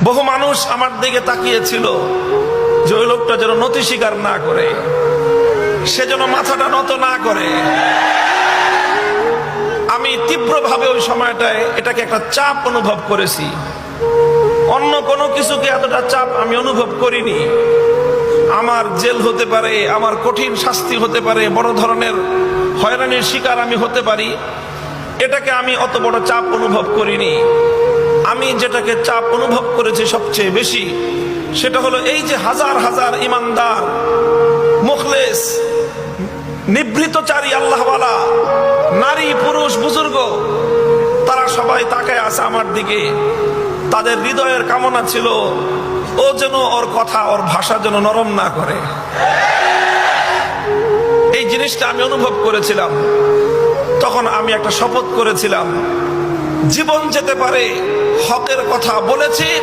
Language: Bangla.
বহু মানুষ আমার দিকে তাকিয়েছিল যে ওই লোকটা যেন নতি স্বীকার না করে, সে যেন মাথাটা নত না করে। আমি তীব্রভাবে ওই সময়টায় এটাকে একটা চাপ অনুভব করেছি। অন্য কোনো কিছুকে এতটা চাপ আমি অনুভব করিনি। আমার জেল হতে পারে, আমার কঠিন শাস্তি হতে পারে, বড় ধরনের হয়রানির শিকার আমি হতে পারি, এটাকে আমি অত বড় চাপ অনুভব করিনি। আমি যেটাকে চাপ অনুভব করেছি সবচেয়ে বেশি, সেটা হলো এই যে হাজার হাজার ইমানদার, মুখলেস, নিভৃতচারী আল্লাহওয়ালা নারী, পুরুষ, বুজুর্গ, তারা সবাই তাকায় আছে আমার দিকে। তাদের হৃদয়ের কামনা ছিল ও যেন ওর কথা, ওর ভাষা যেন নরম না করে। এই জিনিসটা আমি অনুভব করেছিলাম। তখন আমি একটা শপথ করেছিলাম, জীবন যেতে পারে, হকের কথা বলেছি,